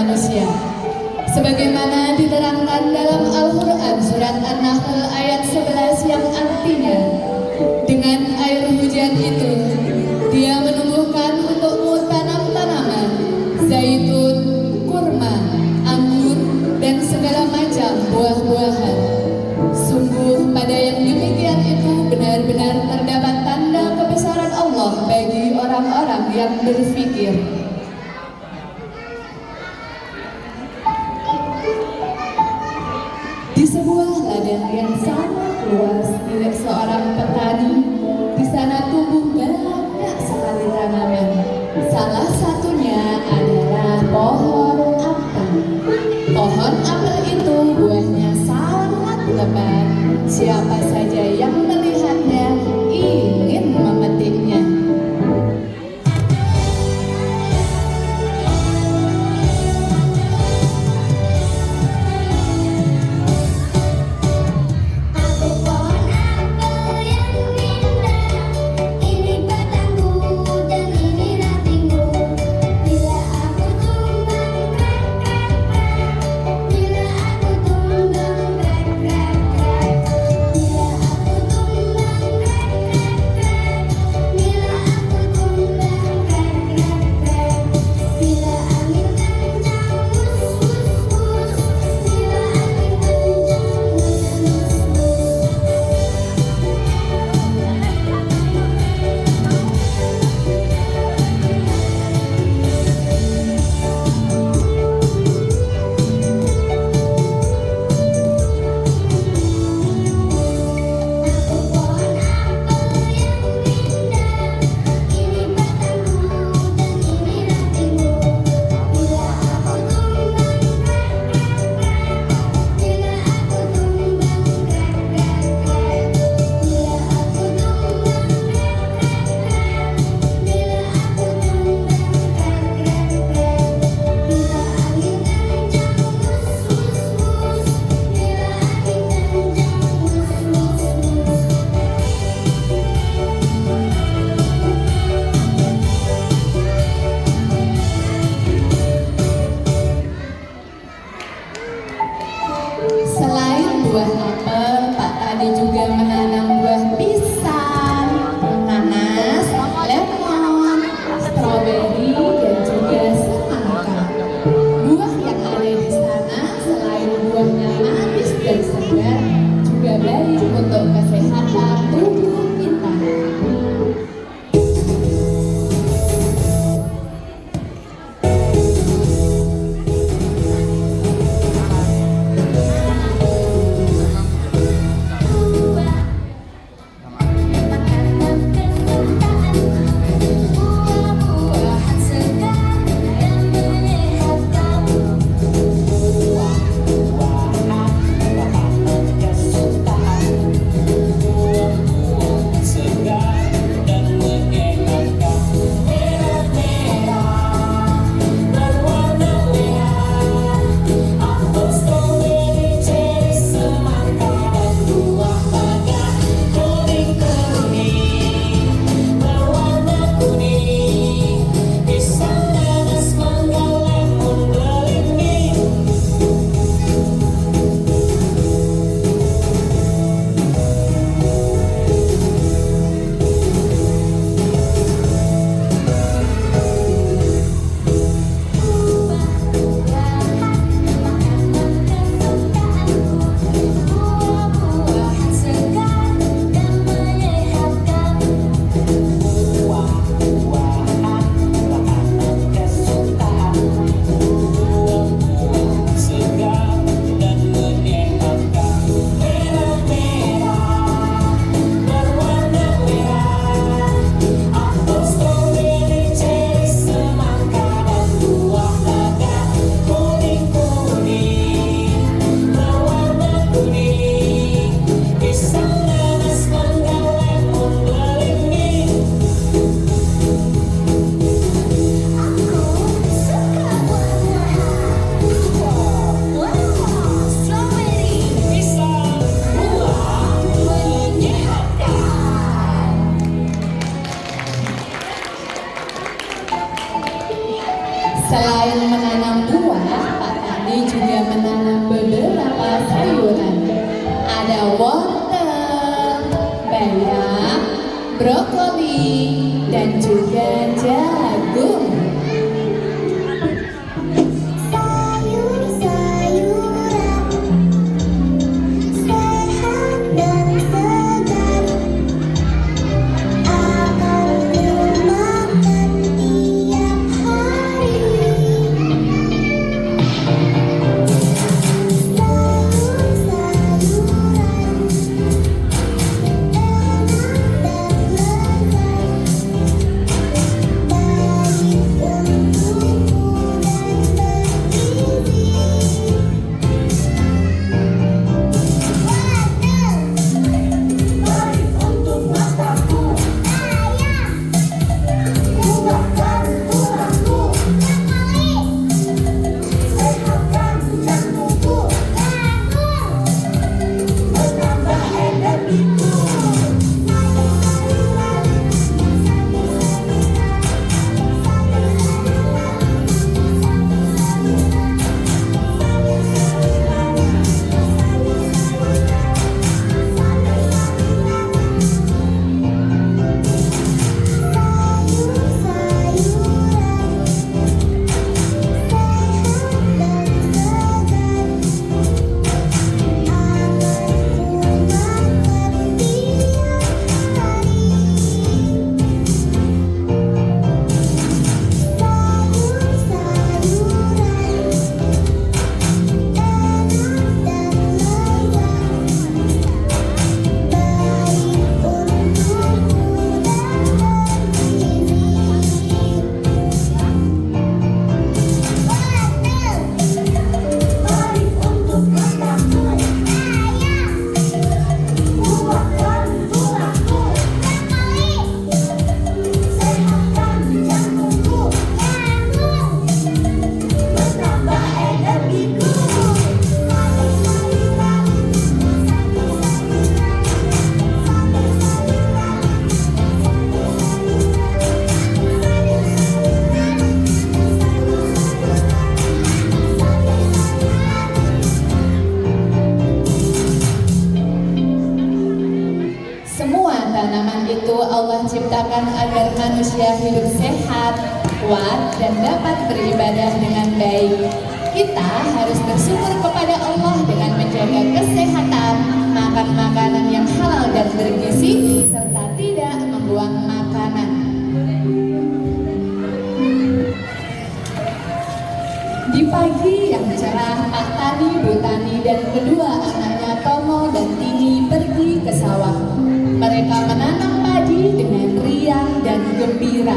manusia. Sebagaimana diterangkan dalam Al-Quran surat An-Nahl ayat 11 yang artinya, dengan air hujan itu dia menumbuhkan untukmu tanam-tanaman, zaitun, kurma, anggur, dan segala macam buah-buahan. Sungguh pada yang demikian itu benar-benar terdapat tanda kebesaran Allah bagi orang-orang yang berfikir. Di sebuah ladang yang sangat luas milik seorang petani, di sana tumbuh banyak sekali tanaman. Salah satunya adalah pohon apel. Pohon apel itu buahnya sangat lebat. Siapa saja yang melihatnya ingin memetiknya. Buah apel, Pak Tani juga menanam buah pisang, nanas, lemon, stroberi, dan juga semangka. Buah yang ada di sana selain buahnya manis dan segar, juga baik untuk kesehatan tubuh kita. Selain menanam buah, petani juga menanam beberapa sayuran. Ada wortel, bayam, brokoli, dan juga jagung. Allah ciptakan agar manusia hidup sehat, kuat, dan dapat beribadah dengan baik. Kita harus bersyukur kepada Allah dengan menjaga kesehatan, makan makanan yang halal dan bergizi, serta tidak membuang makanan. Di pagi yang cerah, Pak Tani, Bu Tani, dan kedua anaknya Tomo dan Tini pergi ke sawah. Mereka menanam padi dengan riang dan gembira.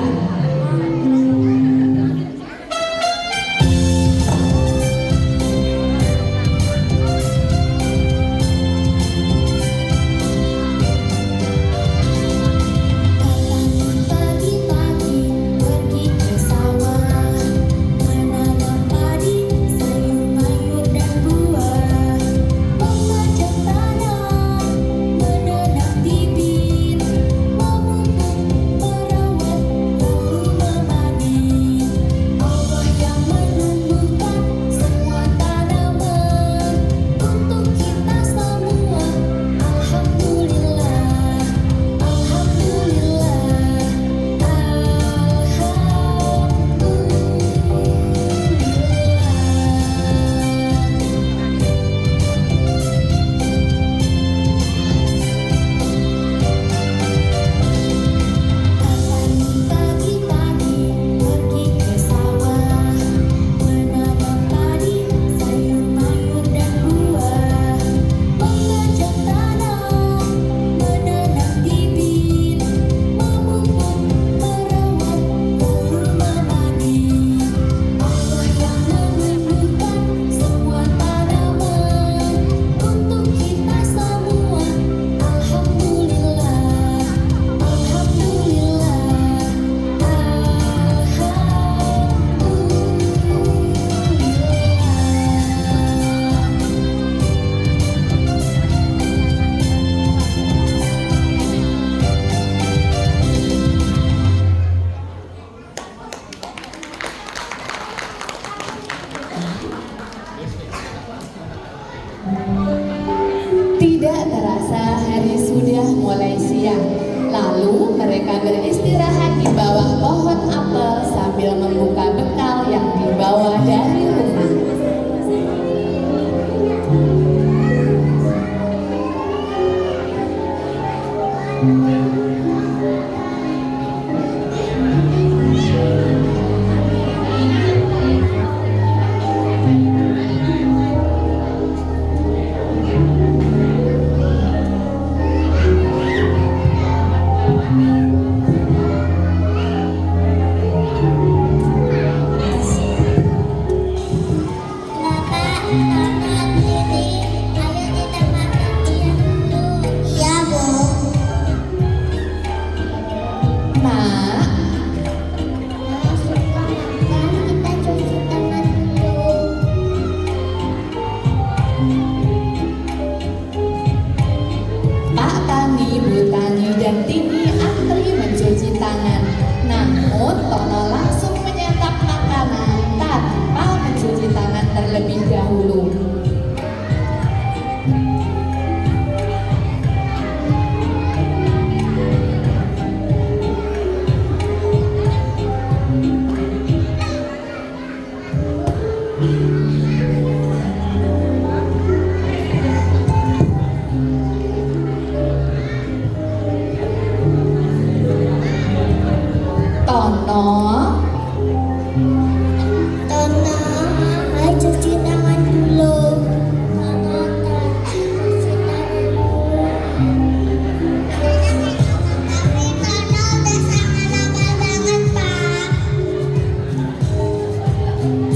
mereka beristirahat di bawah pohon apel sambil membuka bekal yang dibawa dari rumah.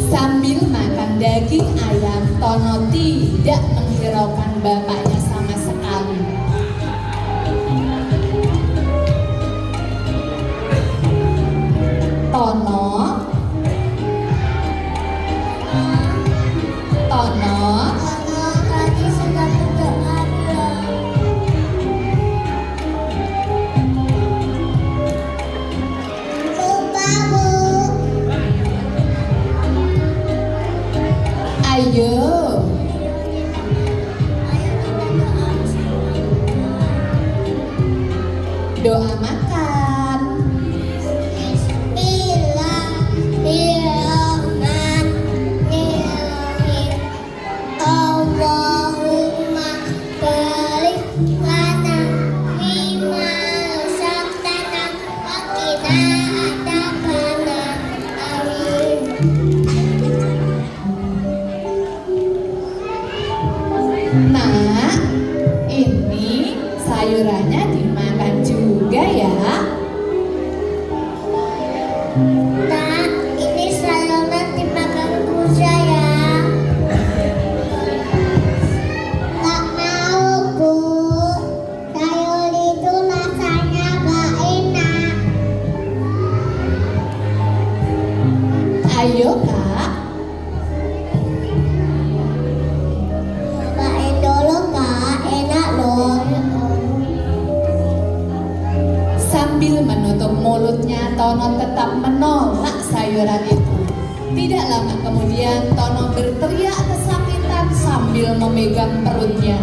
Sambil makan daging ayam, Tono tidak menghiraukan bapaknya sama sekali. Tono, tadi sudah berdoa belum? Lupa, Bu. Ayo. Doa makan. Bismillahirrahmanirrahim. Allahumma barik lana mimma razaqtana wa qina adzabannar. Amin. Nah, ini sayurannya dimakan juga ya. Nak, ini sayuran dimakan kuda ya. Tak mau, Bu. Sayur itu rasanya gak enak. Ayo Kak. Cobain dulu, Kak. Enak loh. Sambil menutup mulutnya, Tono tetap menolak sayuran itu. Tidak lama kemudian, Tono berteriak kesakitan sambil memegang perutnya.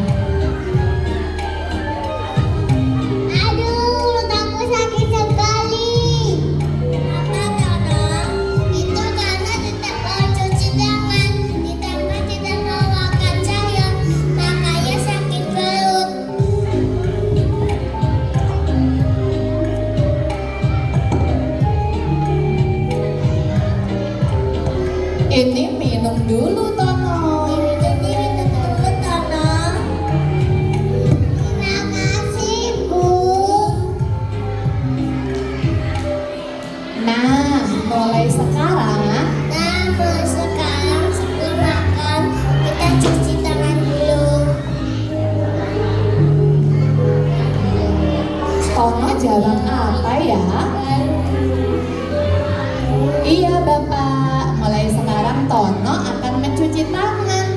Aduh, perut aku sakit sekali. Kenapa, Tono? Itu karena tidak mau cuci tangan, ditambah tidak mau makan sayur, makanya sakit perut. Ini minum dulu Tono. Jadi minum dulu, Tono. Terima kasih, Bu. Nah, mulai sekarang Nah, sekarang sebelum makan kita cuci tangan dulu. Tono jawab apa ya? Iya Bapak, mulai sekarang Tono akan mencuci tangan.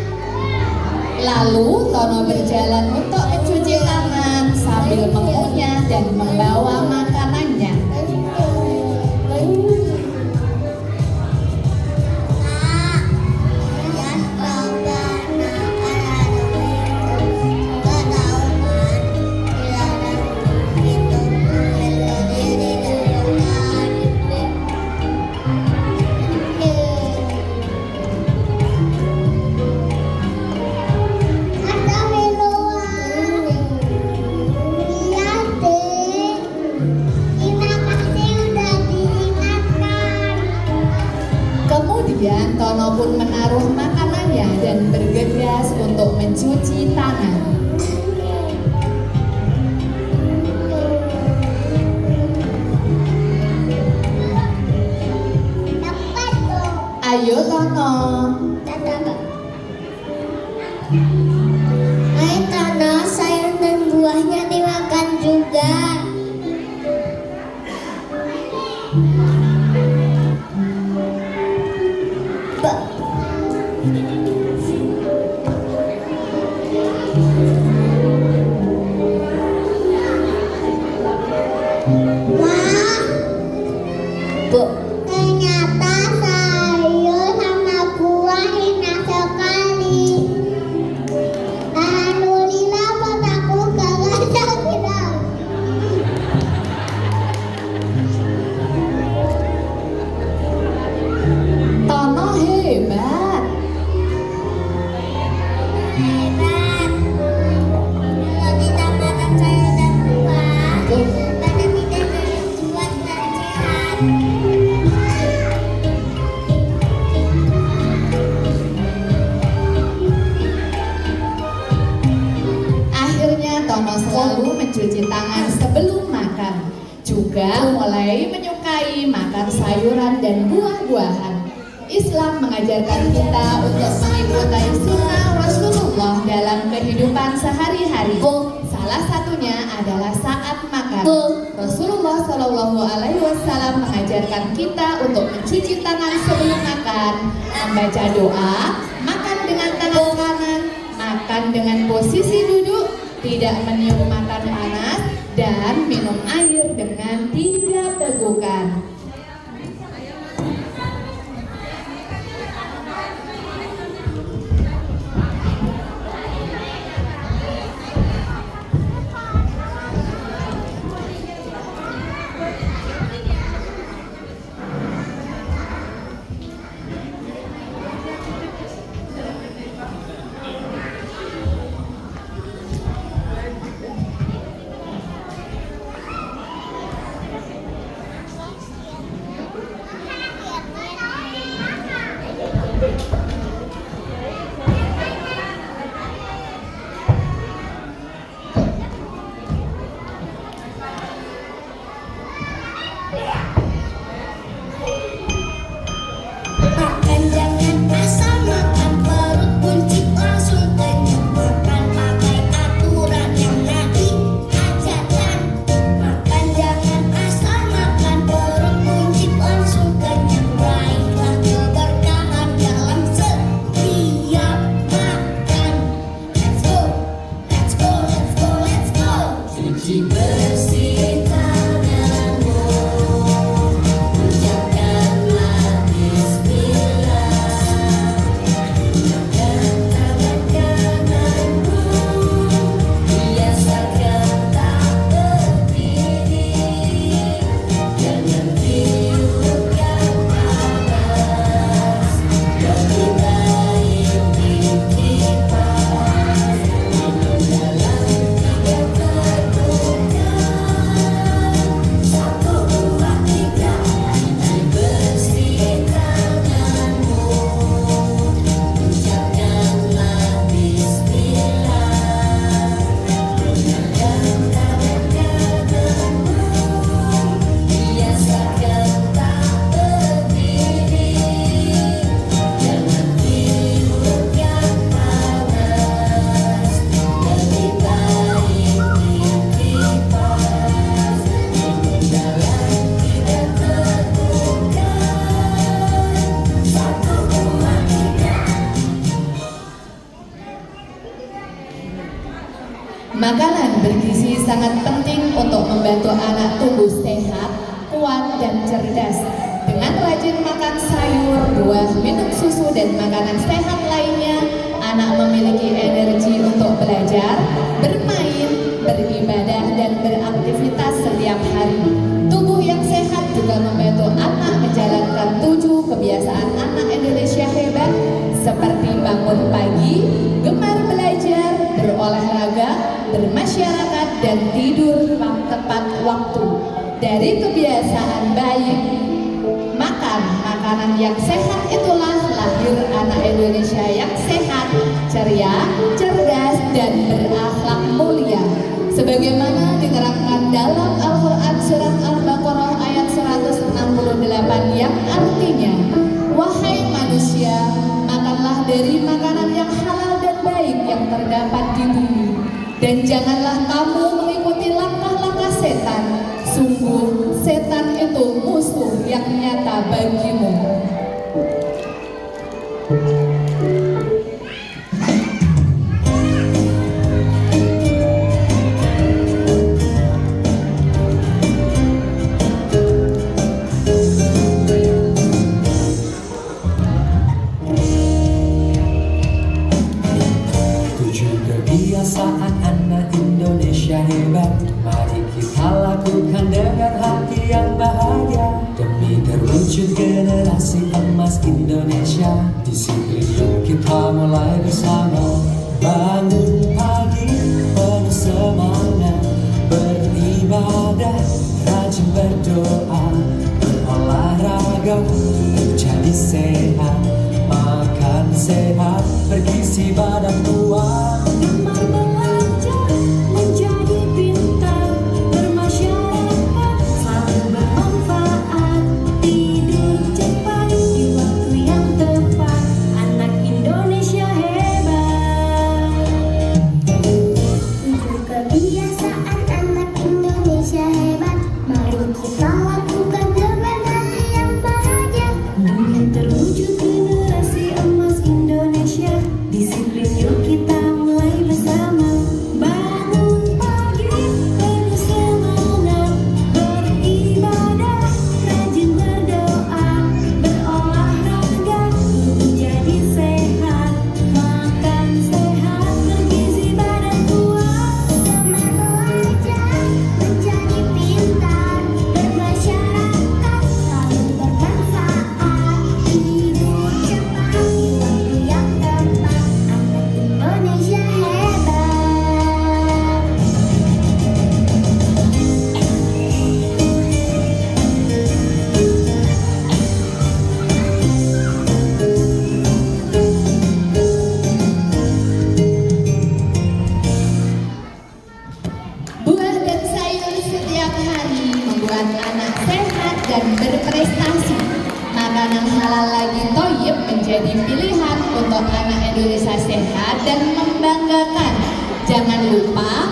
Lalu Tono berjalan untuk mencuci tangan sambil mengunyah dan membawa makanannya. pun menaruh makanannya dan bergegas untuk mencuci tangan. Dapat dong. Ayo Tono. Dapat. Ayo Tono, sayur dan buahnya dimakan juga. Wah, Bu, ternyata sayur sama buah enak sekali. Alhamdulillah mataku gak kadang-kadang. Tono hebat. Hebat. Kalau tidak makan sayur dan buah, badan tidak jadi kuat dan sehat. Akhirnya Tono selalu mencuci tangan sebelum makan. Juga mulai menyukai makan sayuran dan buah-buahan. Islam mengajarkan kita untuk mengikuti sunnah Rasulullah dalam kehidupan sehari-hari. Salah satunya adalah saat makan. Rasulullah Shallallahu Alaihi Wasallam mengajarkan kita untuk mencuci tangan sebelum makan, membaca doa, makan dengan tangan kanan, makan dengan posisi duduk, tidak meniup makan panas, dan minum air dengan tidak tegukan. Makan jangan asal makan, perut buncit langsung kenyang. Makan pakai aturan yang Nabi ajarkan. Makan jangan asal makan, perut buncit langsung kenyang. Raihlah keberkahan dalam setiap makan. Let's go, let's go, let's go, let's go. Cuci bersih tanganmu, ucapkanlah bismillah. Gunakan tangan kananmu, biasakan tak berdiri. Jangan tiup yang panas, lebih baik dikipas. Minum dalam 3 tegukan, 1, 2, 3. Cuci bersih tanganmu, ucapkanlah bismillah. Gunakan tangan kananmu, biasakan tak berdiri. Jangan tiup yang panas, lebih baik dikipas. Minum dalam 3 tegukan, 1, 2, 3. Makanan bergizi sangat penting untuk membantu anak tumbuh sehat, kuat, dan cerdas. Dengan rajin makan sayur, buah, minum susu, dan makanan sehat lainnya, anak memiliki energi untuk belajar, bermain, beribadah, dan beraktivitas setiap hari. Tubuh yang sehat juga membantu anak menjalankan 7 kebiasaan anak Indonesia hebat, seperti bangun pagi, gemar belajar, berolahraga, bermasyarakat, dan tidur tepat waktu. Dari kebiasaan baik makan makanan yang sehat itulah lahir dari makanan yang halal dan baik yang terdapat di bumi. Dan janganlah kamu mengikuti langkah-langkah setan. Sungguh, setan itu musuh yang nyata bagimu. Kebiasaan anak Indonesia hebat. Mari kita lakukan dengan hati yang bahagia demi terwujud generasi emas Indonesia. Disiplin yuk kita mulai bersama. Bangun pagi penuh semangat, beribadah, rajin berdoa, berolahraga untuk jadi sehat, makan sehat, bergizi badan kuat. Gemar belajar, menjadi pintar, bermasyarakat, selalu bermanfaat, tidur cepat di waktu yang tepat, anak Indonesia hebat. Tujuh kebiasaan anak Indonesia hebat. Mari kita lakukan dengan hati yang bahagia. Demi terwujud generasi emas Indonesia, disiplin yuk kita mulai bersama. Bangun pagi penuh semangat, beribadah, rajin berdoa, berolahraga untuk jadi sehat, makan sehat, bergizi badan kuat. Gemar belajar, menjadi pintar, bermasyarakat, selalu bermanfaat, tidur cepat di waktu yang tepat, anak Indonesia hebat. Buah dan sayur setiap hari membuat anak sehat dan berprestasi. Makanan halal lagi toyib menjadi pilihan untuk anak Indonesia sehat dan membanggakan. Jangan lupa